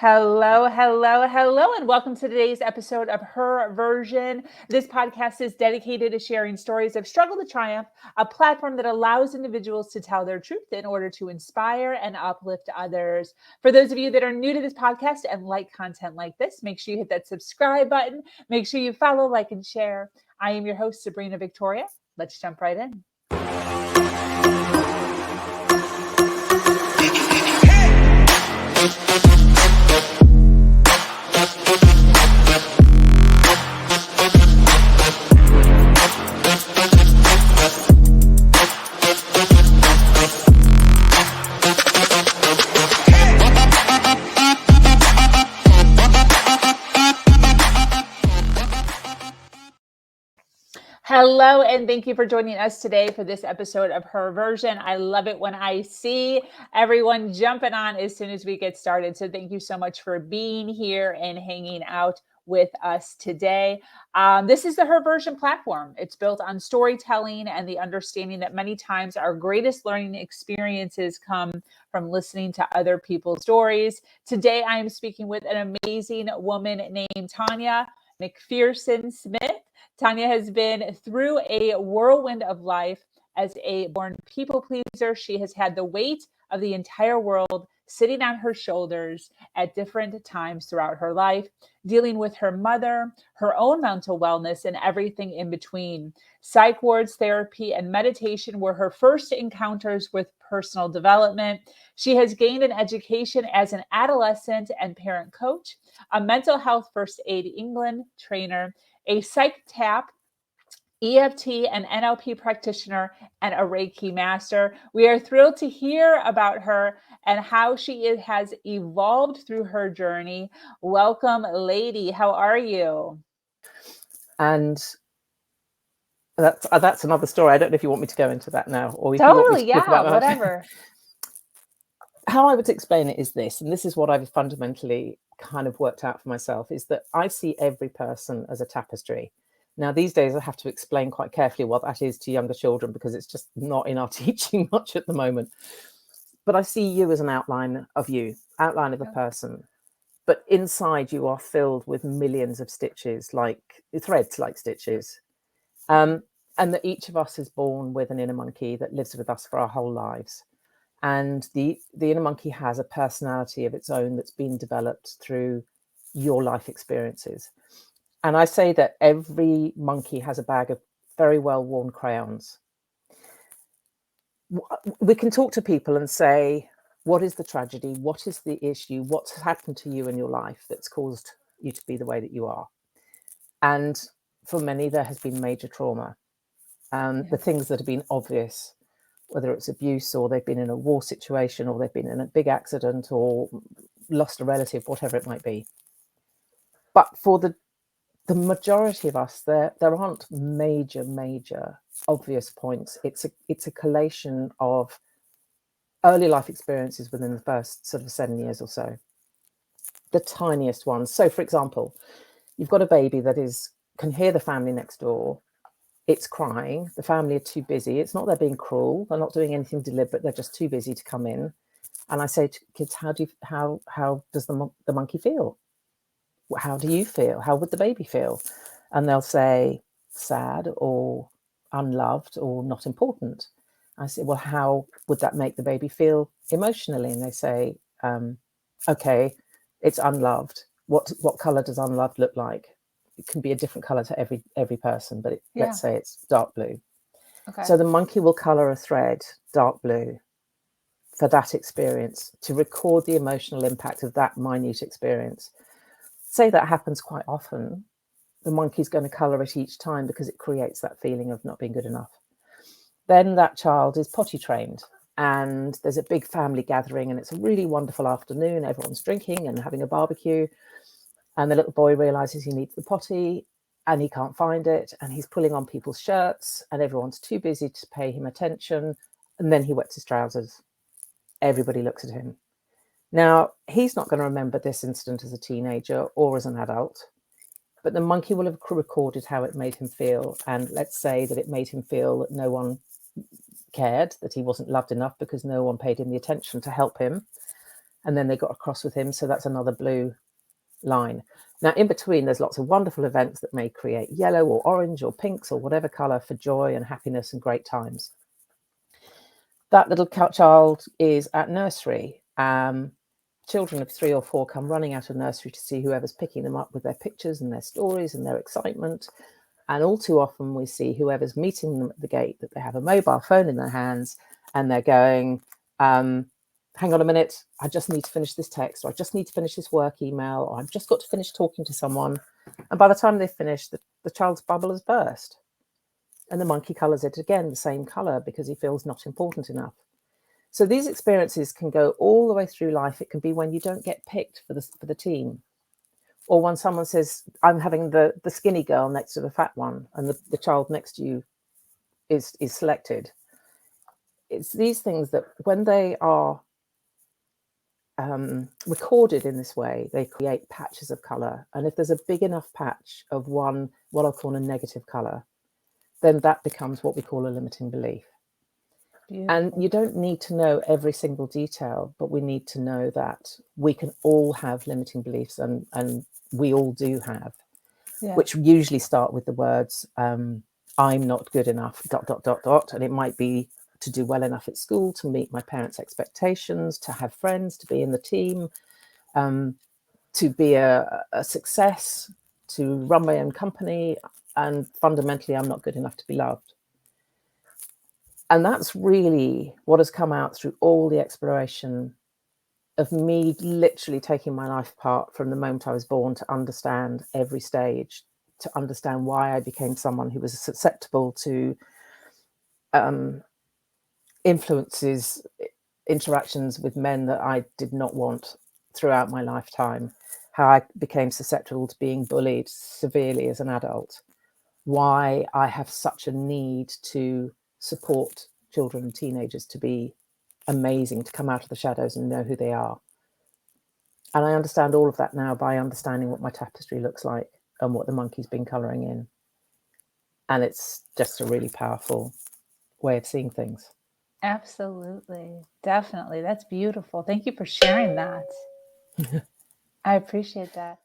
Hello, hello, hello, and welcome to today's episode of Her Version. This podcast is dedicated to sharing stories of struggle to triumph, a platform that allows individuals to tell their truth in order to inspire and uplift others. For those of you that are new to this podcast and like content like this, make sure you hit that subscribe button. Make sure you follow, like, and share. I am your host, Sabrina Victoria. Let's jump right in. Hello, and thank you for joining us today for this episode of Her Version. I love it when I see everyone jumping on as soon as we get started. So thank you so much for being here and hanging out with us today. This is the Her Version platform. It's built on storytelling and the understanding that many times our greatest learning experiences come from listening to other people's stories. Today, I am speaking with an amazing woman named Tana MacPherson-Smith. Tana has been through a whirlwind of life as a born people pleaser. She has had the weight of the entire world sitting on her shoulders at different times throughout her life, dealing with her mother, her own mental wellness, and everything in between. Psych wards, therapy, and meditation were her first encounters with personal development. She has gained an education as an adolescent and parent coach, a mental health first aid England trainer, a Psych-Tap, EFT and NLP practitioner, and a Reiki Master. We are thrilled to hear about her and how she has evolved through her journey. Welcome, lady. How are you? And that's another story. I don't know if you want me to go into that now, or if Totally, you want me to talk about whatever. How I would explain it is this, and this is what I've fundamentally kind of worked out for myself, is that I see every person as a tapestry. Now, these days, I have to explain quite carefully what that is to younger children because it's just not in our teaching much at the moment. But I see you as an outline of a person. But inside you are filled with millions of stitches, like threads, like stitches. And that each of us is born with an inner monkey that lives with us for our whole lives. And the inner monkey has a personality of its own that's been developed through your life experiences. And I say that every monkey has a bag of very well-worn crayons. We can talk to people and say, what is the tragedy? What is the issue? What's happened to you in your life that's caused you to be the way that you are? And for many, there has been major trauma. The things that have been obvious, whether it's abuse or they've been in a war situation or they've been in a big accident or lost a relative, whatever it might be. But for the majority of us, there aren't major obvious points. It's a collation of early life experiences within the first sort of 7 years or so. The tiniest ones. So, for example, you've got a baby that can hear the family next door. It's crying. The family are too busy. It's not they're being cruel. They're not doing anything deliberate. They're just too busy to come in. And I say to kids, how does the monkey feel? How do you feel? How would the baby feel? And they'll say sad or unloved or not important. I say, well, how would that make the baby feel emotionally? And they say, okay, it's unloved. What color does unloved look like? It can be a different color to every person, but let's say it's dark blue. Okay. So the monkey will color a thread dark blue for that experience to record the emotional impact of that minute experience. Say that happens quite often, the monkey's going to color it each time because it creates that feeling of not being good enough. Then that child is potty trained and there's a big family gathering and it's a really wonderful afternoon. Everyone's drinking and having a barbecue. And the little boy realizes he needs the potty and he can't find it. And he's pulling on people's shirts and everyone's too busy to pay him attention. And then he wets his trousers. Everybody looks at him. Now, he's not going to remember this incident as a teenager or as an adult, but the monkey will have recorded how it made him feel. And let's say that it made him feel that no one cared, that he wasn't loved enough because no one paid him the attention to help him. and then they got across with him, so that's another blue line. Now, in between, there's lots of wonderful events that may create yellow or orange or pinks or whatever color for joy and happiness and great times. That little child is at nursery. Children of 3 or 4 come running out of nursery to see whoever's picking them up with their pictures and their stories and their excitement. And all too often we see whoever's meeting them at the gate that they have a mobile phone in their hands and they're going, hang on a minute, I just need to finish this text, or I just need to finish this work email, or I've just got to finish talking to someone. And by the time they've finished, the child's bubble has burst. And the monkey colours it again the same colour because he feels not important enough. So these experiences can go all the way through life. It can be when you don't get picked for the team, or when someone says, I'm having the skinny girl next to the fat one, and the child next to you is selected. It's these things that when they are recorded in this way, they create patches of colour. And if there's a big enough patch of one, what I'll call a negative colour, then that becomes what we call a limiting belief. Beautiful. And you don't need to know every single detail, but we need to know that we can all have limiting beliefs, and we all do have, which usually start with the words, I'm not good enough, ... And it might be to do well enough at school, to meet my parents' expectations, to have friends, to be in the team, to be a success, to run my own company. And fundamentally, I'm not good enough to be loved. And that's really what has come out through all the exploration of me literally taking my life apart from the moment I was born to understand every stage, to understand why I became someone who was susceptible to influences, interactions with men that I did not want throughout my lifetime, how I became susceptible to being bullied severely as an adult, why I have such a need to support children and teenagers to be amazing, to come out of the shadows and know who they are. And I understand all of that now by understanding what my tapestry looks like and what the monkey's been colouring in. And it's just a really powerful way of seeing things. Absolutely. Definitely. That's beautiful. Thank you for sharing that. I appreciate that.